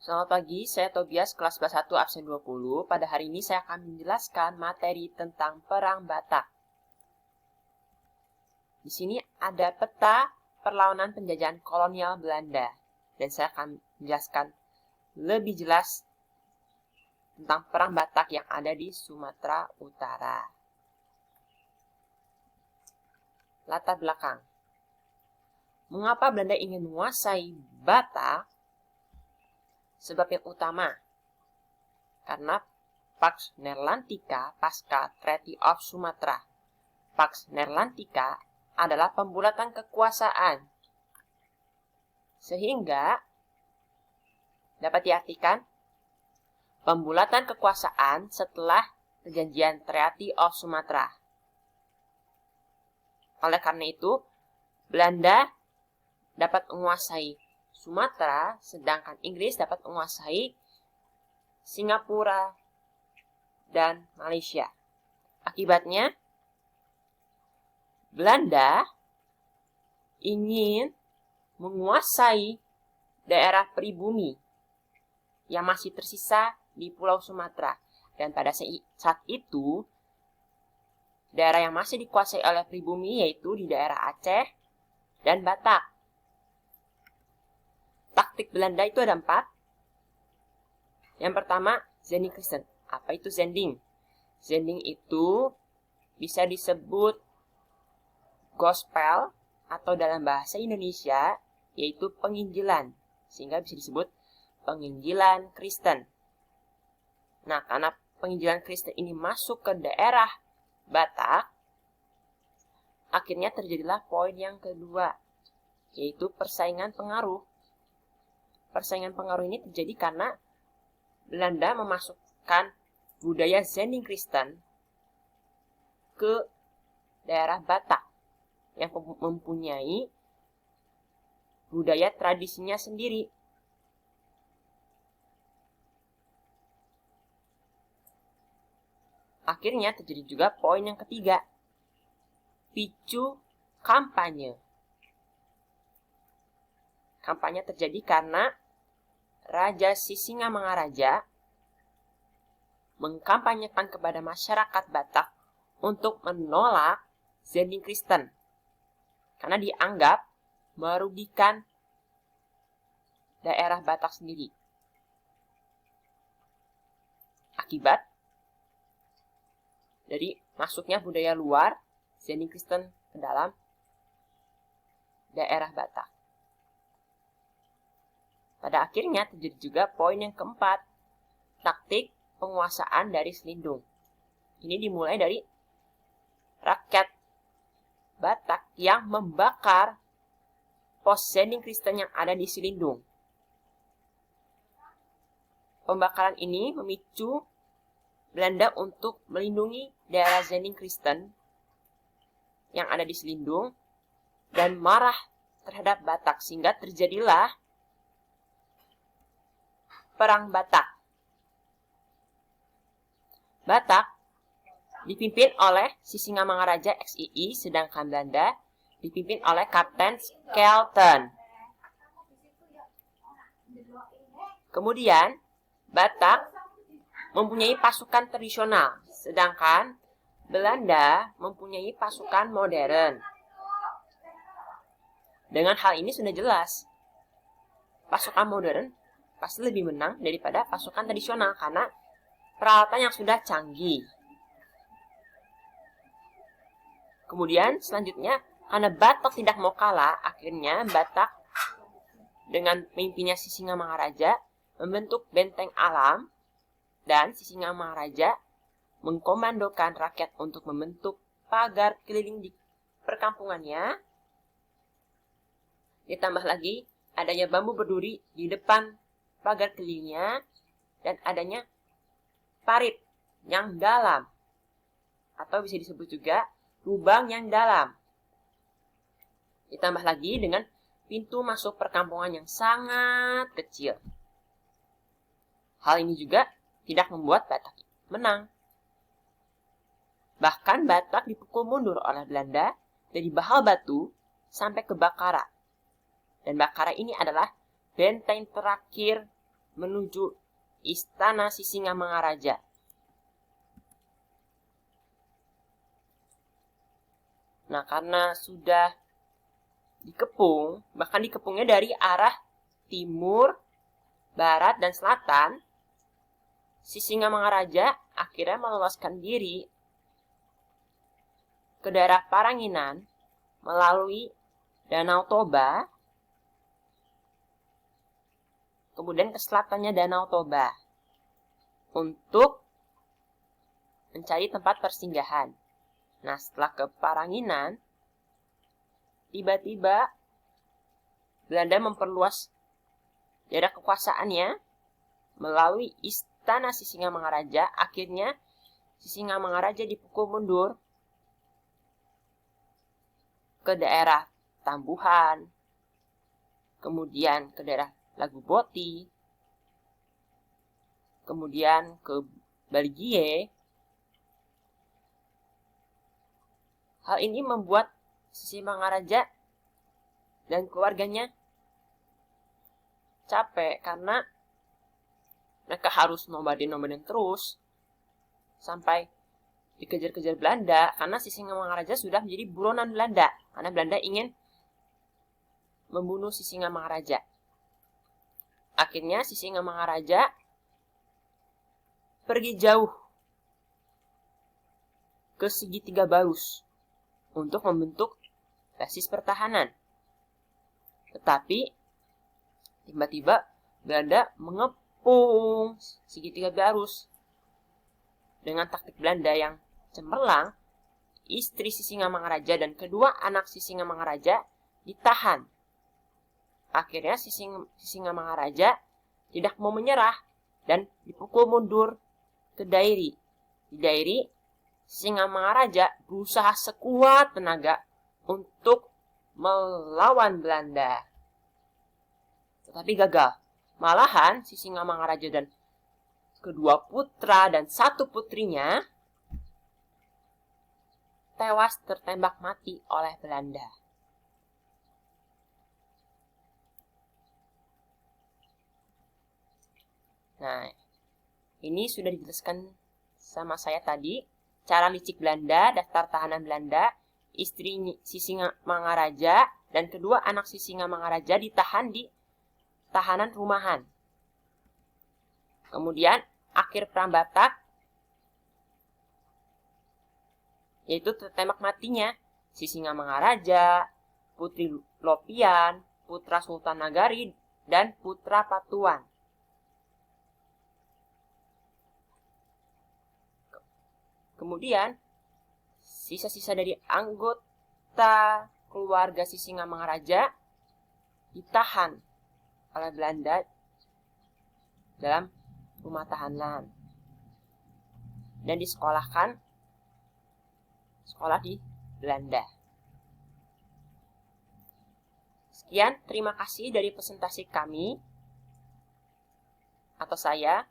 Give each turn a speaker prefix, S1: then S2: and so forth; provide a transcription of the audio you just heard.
S1: Selamat pagi, saya Tobias, kelas 1 absen 20. Pada hari ini saya akan menjelaskan materi tentang Perang Batak. Di sini ada peta perlawanan penjajahan kolonial Belanda. Dan saya akan menjelaskan lebih jelas tentang Perang Batak yang ada di Sumatera Utara. Latar belakang. Mengapa Belanda ingin menguasai Batak? Sebab yang utama, karena Pax Neerlandica pasca Treaty of Sumatra. Pax Neerlandica adalah pembulatan kekuasaan. Sehingga dapat diartikan pembulatan kekuasaan setelah perjanjian Treaty of Sumatra. Oleh karena itu, Belanda dapat menguasai Sumatera, sedangkan Inggris dapat menguasai Singapura dan Malaysia. Akibatnya, Belanda ingin menguasai daerah pribumi yang masih tersisa di Pulau Sumatera. Dan pada saat itu, daerah yang masih dikuasai oleh pribumi yaitu di daerah Aceh dan Batak. Taktik Belanda itu ada 4. Yang pertama, Zending Christen. Apa itu Zending? Zending itu bisa disebut gospel atau dalam bahasa Indonesia yaitu penginjilan. Sehingga bisa disebut penginjilan Kristen. Nah, karena penginjilan Kristen ini masuk ke daerah Batak, akhirnya terjadilah poin yang kedua, yaitu persaingan pengaruh. Persaingan pengaruh ini terjadi karena Belanda memasukkan budaya Zending Kristen ke daerah Batak yang mempunyai budaya tradisinya sendiri. Akhirnya terjadi juga poin yang ketiga, picu kampanye. Kampanye terjadi karena Raja Sisingamangaraja mengkampanyekan kepada masyarakat Batak untuk menolak Zending Kristen karena dianggap merugikan daerah Batak sendiri. Akibat dari masuknya budaya luar Zending Kristen ke dalam daerah Batak. Pada akhirnya terjadi juga poin yang keempat, taktik penguasaan dari Selindung. Ini dimulai dari rakyat Batak yang membakar pos Zending Kristen yang ada di Selindung. Pembakaran ini memicu Belanda untuk melindungi daerah Zending Kristen yang ada di Selindung dan marah terhadap Batak sehingga terjadilah Perang Batak. Batak dipimpin oleh Sisingamangaraja XII, sedangkan Belanda dipimpin oleh Kapten Skelton. Kemudian, Batak mempunyai pasukan tradisional, sedangkan Belanda mempunyai pasukan modern. Dengan hal ini sudah jelas, pasukan modern pasti lebih menang daripada pasukan tradisional karena peralatan yang sudah canggih. Kemudian selanjutnya, karena Batak tidak mau kalah, akhirnya Batak dengan pemimpinnya Sisingamangaraja membentuk benteng alam dan Sisingamangaraja mengkomandokan rakyat untuk membentuk pagar keliling di perkampungannya. Ditambah lagi adanya bambu berduri di depan pagar kelilingnya dan adanya parit yang dalam atau bisa disebut juga lubang yang dalam. Ditambah lagi dengan pintu masuk perkampungan yang sangat kecil. Hal ini juga tidak membuat Batak menang. Bahkan Batak dipukul mundur oleh Belanda dari Bahal Batu sampai ke Bakara. Dan Bakara ini adalah benteng terakhir menuju istana Sisingamangaraja. Nah, karena sudah dikepung, bahkan dikepungnya dari arah timur, barat, dan selatan, Sisingamangaraja akhirnya meloloskan diri ke daerah Paranginan melalui Danau Toba, kemudian ke selatannya Danau Toba untuk mencari tempat persinggahan. Nah, setelah ke Paranginan, tiba-tiba Belanda memperluas daerah kekuasaannya melalui istana Sisingamangaraja. Akhirnya Sisingamangaraja dipukul mundur ke daerah Tambuhan, kemudian ke daerah Laguboti, kemudian ke Balgie. Hal ini membuat Sisingamangaraja dan keluarganya capek karena mereka harus nomaden terus sampai dikejar-kejar Belanda karena Sisingamangaraja sudah menjadi buronan Belanda karena Belanda ingin membunuh Sisingamangaraja. Akhirnya Sisingamangaraja pergi jauh ke segitiga Barus untuk membentuk basis pertahanan. Tetapi tiba-tiba Belanda mengepung segitiga Barus. Dengan taktik Belanda yang cemerlang, istri Sisingamangaraja dan kedua anak Sisingamangaraja ditahan. Akhirnya Sisingamangaraja tidak mau menyerah dan dipukul mundur ke Dairi. Di Dairi, Sisingamangaraja berusaha sekuat tenaga untuk melawan Belanda. Tetapi gagal. Malahan Sisingamangaraja dan kedua putra dan satu putrinya tewas tertembak mati oleh Belanda. Nah, ini sudah dijelaskan sama saya tadi. Cara licik Belanda, daftar tahanan Belanda, istri Sisingamangaraja, dan kedua anak Sisingamangaraja ditahan di tahanan rumahan. Kemudian, akhir Perang Batak, yaitu tertembak matinya Sisingamangaraja, Putri Lopian, putra Sultan Nagari, dan putra Patuan. Kemudian, sisa-sisa dari anggota keluarga Sisingamangaraja ditahan oleh Belanda dalam rumah tahanan dan disekolahkan sekolah di Belanda. Sekian, terima kasih dari presentasi kami atau saya.